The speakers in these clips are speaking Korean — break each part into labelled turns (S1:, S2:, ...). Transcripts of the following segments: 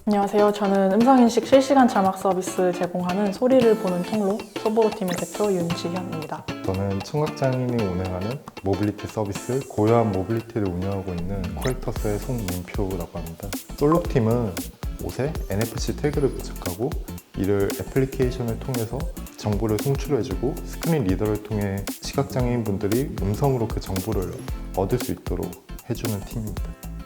S1: 안녕하세요. 저는 음성인식 실시간 자막 서비스 제공하는 소리를 보는 통로 소보로팀의 대표 윤지현입니다.
S2: 저는 청각장애인이 운행하는 모빌리티 서비스 고요한 모빌리티를 운영하고 있는 코엑터스의 송민표라고 합니다. 솔로팀은 옷에 NFC 태그를 부착하고 이를 애플리케이션을 통해서 정보를 송출해주고 스크린 리더를 통해 시각장애인분들이 음성으로 그 정보를 얻을 수 있도록 해주는 팀입니다.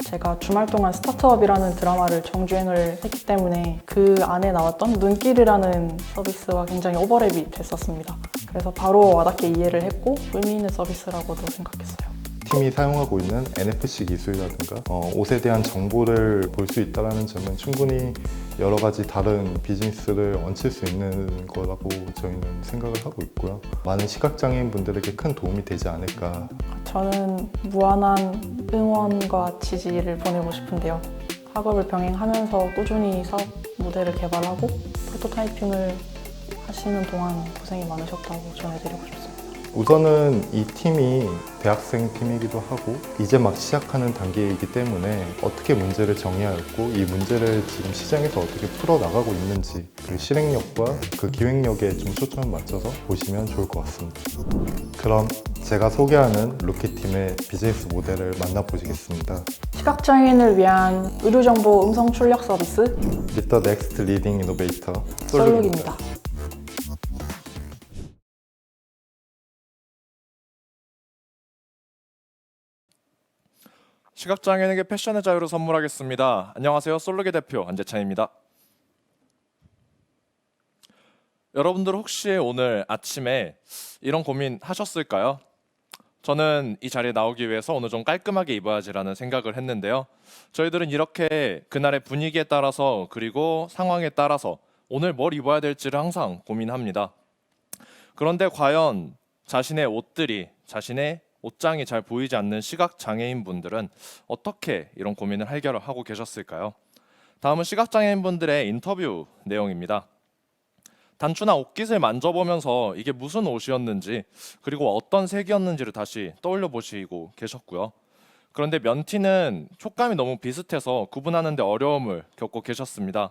S1: 제가 주말 동안 스타트업이라는 드라마를 정주행을 했기 때문에 그 안에 나왔던 눈길이라는 서비스와 굉장히 오버랩이 됐었습니다. 그래서 바로 와닿게 이해를 했고 의미 있는 서비스라고도 생각했어요.
S2: 팀이 사용하고 있는 NFC 기술이라든가 옷에 대한 정보를 볼 수 있다는 점은 충분히 여러 가지 다른 비즈니스를 얹힐 수 있는 거라고 저희는 생각을 하고 있고요. 많은 시각장애인 분들에게 큰 도움이 되지 않을까.
S1: 저는 무한한 응원과 지지를 보내고 싶은데요. 학업을 병행하면서 꾸준히 사업 모델을 개발하고 프로토타이핑을 하시는 동안 고생이 많으셨다고 전해드리고 싶습니다.
S2: 우선은 이 팀이 대학생 팀이기도 하고 이제 막 시작하는 단계이기 때문에 어떻게 문제를 정의하였고 이 문제를 지금 시장에서 어떻게 풀어나가고 있는지 그 실행력과 그 기획력에 좀 초점을 맞춰서 보시면 좋을 것 같습니다. 그럼 제가 소개하는 루키팀의 비즈니스 모델을 만나보시겠습니다.
S1: 시각장애인을 위한 의료정보 음성 출력 서비스
S2: Meet the Next Leading Innovator
S1: 솔룩입니다.
S3: 시각장애인에게 패션의 자유를 선물하겠습니다. 안녕하세요. 솔룩의 대표 안재찬입니다. 여러분들 혹시 오늘 아침에 이런 고민 하셨을까요? 저는 이 자리에 나오기 위해서 오늘 좀 깔끔하게 입어야지라는 생각을 했는데요. 저희들은 이렇게 그날의 분위기에 따라서 그리고 상황에 따라서 오늘 뭘 입어야 될지를 항상 고민합니다. 그런데 과연 자신의 옷들이 자신의 옷장이 잘 보이지 않는 시각장애인 분들은 어떻게 이런 고민을 해결하고 계셨을까요? 다음은 시각장애인 분들의 인터뷰 내용입니다. 단추나 옷깃을 만져보면서 이게 무슨 옷이었는지 그리고 어떤 색이었는지를 다시 떠올려 보시고 계셨고요. 그런데 면티는 촉감이 너무 비슷해서 구분하는 데 어려움을 겪고 계셨습니다.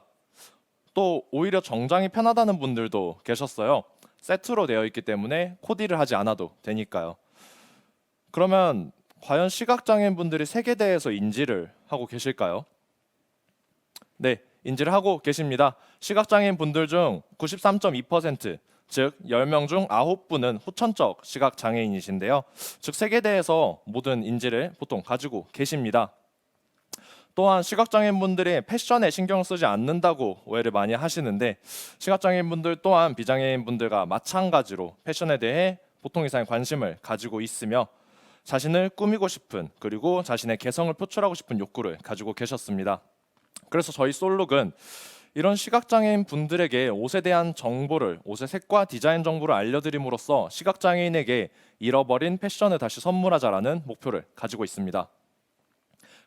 S3: 또 오히려 정장이 편하다는 분들도 계셨어요. 세트로 되어 있기 때문에 코디를 하지 않아도 되니까요. 그러면 과연 시각장애인 분들이 색에 대해서 인지를 하고 계실까요? 네, 인지를 하고 계십니다. 시각장애인 분들 중 93.2%, 즉 10명 중 9분은 후천적 시각장애인이신데요. 즉 색에 대해서 모든 인지를 보통 가지고 계십니다. 또한 시각장애인 분들이 패션에 신경 쓰지 않는다고 오해를 많이 하시는데 시각장애인 분들 또한 비장애인 분들과 마찬가지로 패션에 대해 보통 이상의 관심을 가지고 있으며 자신을 꾸미고 싶은 그리고 자신의 개성을 표출하고 싶은 욕구를 가지고 계셨습니다. 그래서 저희 솔룩은 이런 시각장애인 분들에게 옷에 대한 정보를, 옷의 색과 디자인 정보를 알려드림으로써 시각장애인에게 잃어버린 패션을 다시 선물하자라는 목표를 가지고 있습니다.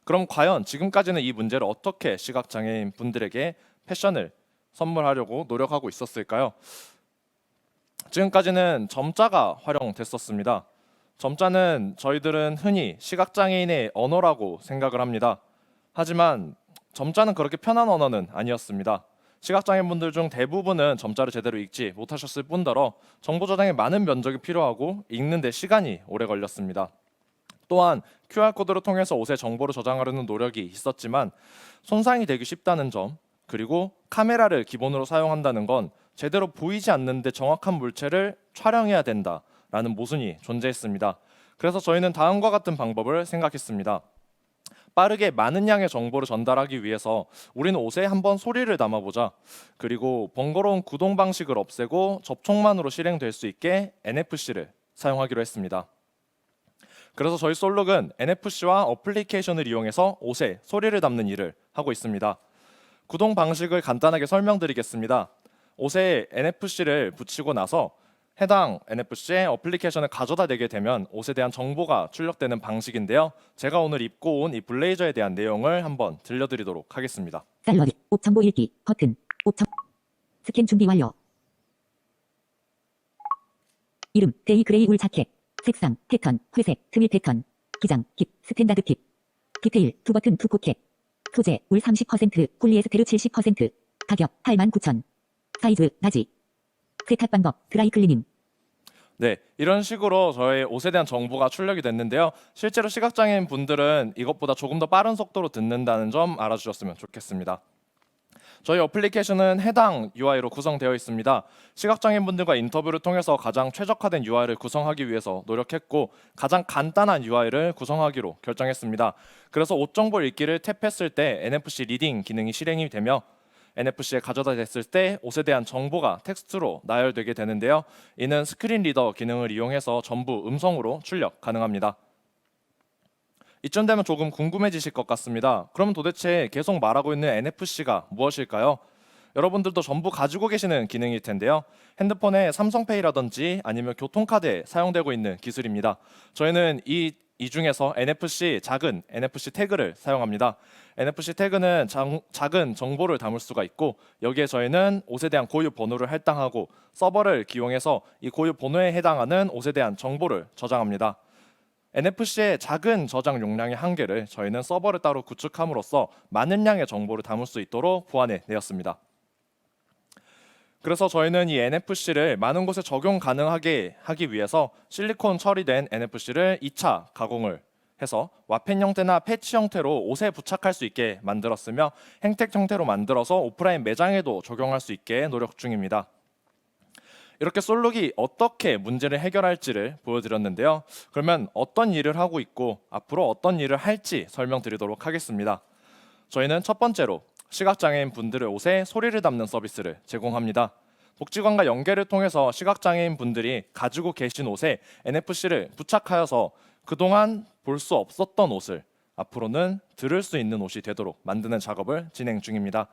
S3: 그럼 과연 지금까지는 이 문제를 어떻게 시각장애인 분들에게 패션을 선물하려고 노력하고 있었을까요? 지금까지는 점자가 활용됐었습니다. 점자는 저희들은 흔히 시각장애인의 언어라고 생각을 합니다. 하지만 점자는 그렇게 편한 언어는 아니었습니다. 시각장애인분들 중 대부분은 점자를 제대로 읽지 못하셨을 뿐더러 정보 저장에 많은 면적이 필요하고 읽는 데 시간이 오래 걸렸습니다. 또한 QR코드를 통해서 옷의 정보를 저장하려는 노력이 있었지만 손상이 되기 쉽다는 점, 그리고 카메라를 기본으로 사용한다는 건 제대로 보이지 않는데 정확한 물체를 촬영해야 된다라는 모순이 존재했습니다. 그래서 저희는 다음과 같은 방법을 생각했습니다. 빠르게 많은 양의 정보를 전달하기 위해서 우리는 옷에 한번 소리를 담아보자. 그리고 번거로운 구동 방식을 없애고 접촉만으로 실행될 수 있게 NFC를 사용하기로 했습니다. 그래서 저희 솔룩은 NFC와 어플리케이션을 이용해서 옷에 소리를 담는 일을 하고 있습니다. 구동 방식을 간단하게 설명드리겠습니다. 옷에 NFC를 붙이고 나서 해당 NFC에 어플리케이션을 가져다 대게 되면 옷에 대한 정보가 출력되는 방식인데요. 제가 오늘 입고 온 이 블레이저에 대한 내용을 한번 들려드리도록 하겠습니다.
S4: 샐러드, 옷 정보 읽기, 버튼, 스캔 준비 완료. 이름, 데이 그레이 울 자켓, 색상, 패턴, 회색, 트윌 패턴, 기장, 깁, 스탠다드 킵, 디테일, 투 버튼 투 포켓, 소재 울 30%, 폴리에스테르 70%. 가격 89,000. 사이즈 라지. 세탁 방법 드라이클리닝.
S3: 네, 이런 식으로 저의 옷에 대한 정보가 출력이 됐는데요. 실제로 시각장애인 분들은 이것보다 조금 더 빠른 속도로 듣는다는 점 알아주셨으면 좋겠습니다. 저희 어플리케이션은 해당 UI로 구성되어 있습니다. 시각장애인 분들과 인터뷰를 통해서 가장 최적화된 UI를 구성하기 위해서 노력했고 가장 간단한 UI를 구성하기로 결정했습니다. 그래서 옷 정보 읽기를 탭했을 때 NFC 리딩 기능이 실행이 되며 NFC에 가져다 댔을 때 옷에 대한 정보가 텍스트로 나열되게 되는데요. 이는 스크린 리더 기능을 이용해서 전부 음성으로 출력 가능합니다. 이쯤 되면 조금 궁금해지실 것 같습니다. 그럼 도대체 계속 말하고 있는 NFC가 무엇일까요? 여러분들도 전부 가지고 계시는 기능일 텐데요. 핸드폰에 삼성페이라든지 아니면 교통카드에 사용되고 있는 기술입니다. 저희는 이 중에서 NFC 작은 NFC 태그를 사용합니다. NFC 태그는 작은 정보를 담을 수가 있고 여기에 저희는 옷에 대한 고유 번호를 할당하고 서버를 기용해서 이 고유 번호에 해당하는 옷에 대한 정보를 저장합니다. NFC의 작은 저장 용량의 한계를 저희는 서버를 따로 구축함으로써 많은 양의 정보를 담을 수 있도록 보완해 내었습니다. 그래서 저희는 이 NFC를 많은 곳에 적용 가능하게 하기 위해서 실리콘 처리된 NFC를 2차 가공을 해서 와펜 형태나 패치 형태로 옷에 부착할 수 있게 만들었으며 행텍 형태로 만들어서 오프라인 매장에도 적용할 수 있게 노력 중입니다. 이렇게 솔룩이 어떻게 문제를 해결할지를 보여드렸는데요. 그러면 어떤 일을 하고 있고 앞으로 어떤 일을 할지 설명드리도록 하겠습니다. 저희는 첫 번째로 시각장애인 분들의 옷에 소리를 담는 서비스를 제공합니다. 복지관과 연계를 통해서 시각장애인 분들이 가지고 계신 옷에 NFC를 부착하여서 그동안 볼 수 없었던 옷을 앞으로는 들을 수 있는 옷이 되도록 만드는 작업을 진행 중입니다.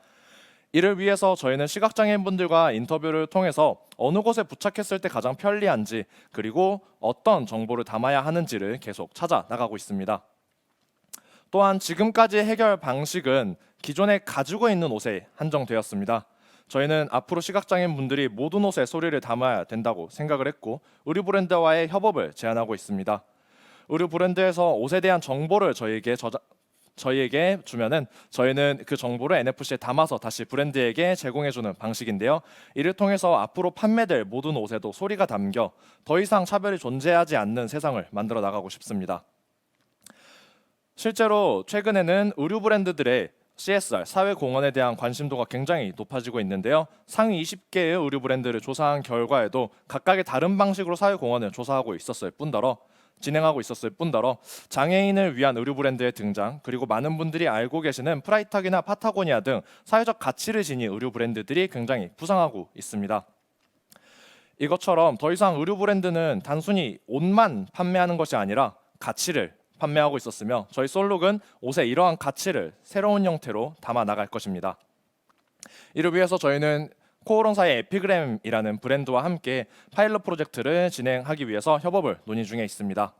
S3: 이를 위해서 저희는 시각장애인 분들과 인터뷰를 통해서 어느 곳에 부착했을 때 가장 편리한지 그리고 어떤 정보를 담아야 하는지를 계속 찾아 나가고 있습니다. 또한 지금까지의 해결 방식은 기존에 가지고 있는 옷에 한정되었습니다. 저희는 앞으로 시각장애인 분들이 모든 옷에 소리를 담아야 된다고 생각을 했고 의류 브랜드와의 협업을 제안하고 있습니다. 의류 브랜드에서 옷에 대한 정보를 저희에게 주면은 저희는 그 정보를 NFC에 담아서 다시 브랜드에게 제공해주는 방식인데요. 이를 통해서 앞으로 판매될 모든 옷에도 소리가 담겨 더 이상 차별이 존재하지 않는 세상을 만들어 나가고 싶습니다. 실제로 최근에는 의류 브랜드들의 CSR, 사회공헌에 대한 관심도가 굉장히 높아지고 있는데요. 상위 20개의 의류 브랜드를 조사한 결과에도 각각의 다른 방식으로 사회공헌을 진행하고 있었을 뿐더러 장애인을 위한 의류 브랜드의 등장 그리고 많은 분들이 알고 계시는 프라이탁이나 파타고니아 등 사회적 가치를 지닌 의류 브랜드들이 굉장히 부상하고 있습니다. 이것처럼 더 이상 의류 브랜드는 단순히 옷만 판매하는 것이 아니라 가치를 판매하고 있었으며 저희 솔룩은 옷에 이러한 가치를 새로운 형태로 담아 나갈 것입니다. 이를 위해서 저희는 코오롱사의 에피그램이라는 브랜드와 함께 파일럿 프로젝트를 진행하기 위해서 협업을 논의 중에 있습니다.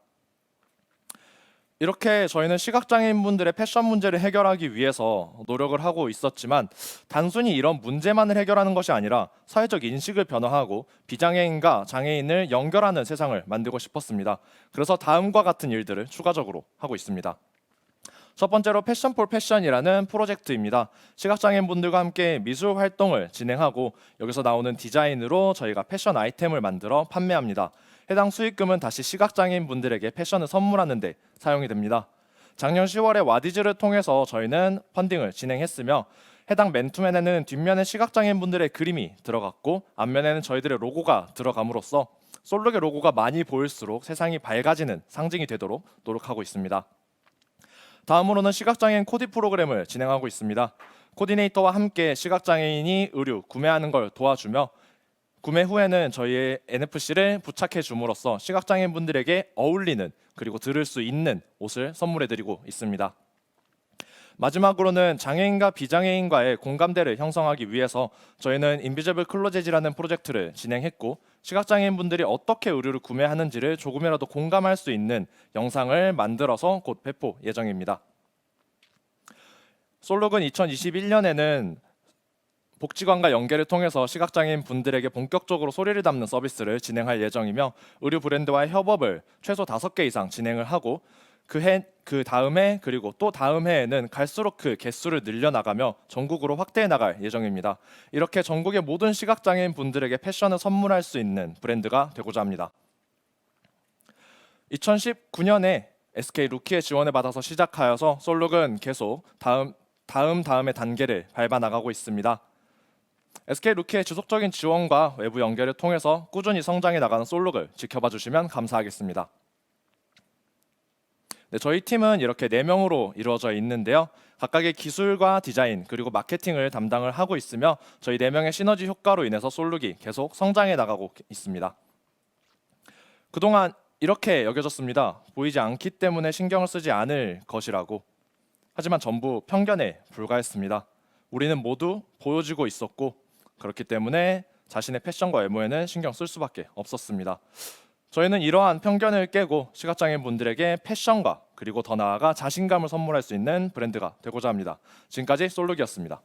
S3: 이렇게 저희는 시각장애인분들의 패션 문제를 해결하기 위해서 노력을 하고 있었지만 단순히 이런 문제만을 해결하는 것이 아니라 사회적 인식을 변화하고 비장애인과 장애인을 연결하는 세상을 만들고 싶었습니다. 그래서 다음과 같은 일들을 추가적으로 하고 있습니다. 첫 번째로 패션 폴 패션이라는 프로젝트입니다. 시각장애인분들과 함께 미술 활동을 진행하고 여기서 나오는 디자인으로 저희가 패션 아이템을 만들어 판매합니다. 해당 수익금은 다시 시각장애인분들에게 패션을 선물하는 데 사용이 됩니다. 작년 10월에 와디즈를 통해서 저희는 펀딩을 진행했으며 해당 맨투맨에는 뒷면에 시각장애인분들의 그림이 들어갔고 앞면에는 저희들의 로고가 들어감으로써 솔룩의 로고가 많이 보일수록 세상이 밝아지는 상징이 되도록 노력하고 있습니다. 다음으로는 시각장애인 코디 프로그램을 진행하고 있습니다. 코디네이터와 함께 시각장애인이 의류 구매하는 걸 도와주며 구매 후에는 저희의 NFC를 부착해 줌으로써 시각장애인 분들에게 어울리는 그리고 들을 수 있는 옷을 선물해 드리고 있습니다. 마지막으로는 장애인과 비장애인과의 공감대를 형성하기 위해서 저희는 인비저블 클로젯이라는 프로젝트를 진행했고 시각장애인 분들이 어떻게 의류를 구매하는지를 조금이라도 공감할 수 있는 영상을 만들어서 곧 배포 예정입니다. 솔룩은 2021년에는 복지관과 연계를 통해서 시각장애인 분들에게 본격적으로 소리를 담는 서비스를 진행할 예정이며 의류 브랜드와의 협업을 최소 5개 이상 진행을 하고 그 다음해 그리고 또 다음 해에는 갈수록 그 개수를 늘려나가며 전국으로 확대해 나갈 예정입니다. 이렇게 전국의 모든 시각장애인 분들에게 패션을 선물할 수 있는 브랜드가 되고자 합니다. 2019년에 SK 루키의 지원을 받아서 시작하여서 솔룩은 계속 다음의 단계를 밟아 나가고 있습니다. SK 루키의 지속적인 지원과 외부 연결을 통해서 꾸준히 성장해 나가는 솔룩을 지켜봐 주시면 감사하겠습니다. 네, 저희 팀은 이렇게 4명으로 이루어져 있는데요. 각각의 기술과 디자인 그리고 마케팅을 담당을 하고 있으며 저희 4명의 시너지 효과로 인해서 솔룩이 계속 성장해 나가고 있습니다. 그동안 이렇게 여겨졌습니다. 보이지 않기 때문에 신경을 쓰지 않을 것이라고. 하지만 전부 편견에 불과했습니다. 우리는 모두 보여지고 있었고 그렇기 때문에 자신의 패션과 외모에는 신경 쓸 수밖에 없었습니다. 저희는 이러한 편견을 깨고 시각장애인 분들에게 패션과 그리고 더 나아가 자신감을 선물할 수 있는 브랜드가 되고자 합니다. 지금까지 솔룩이었습니다.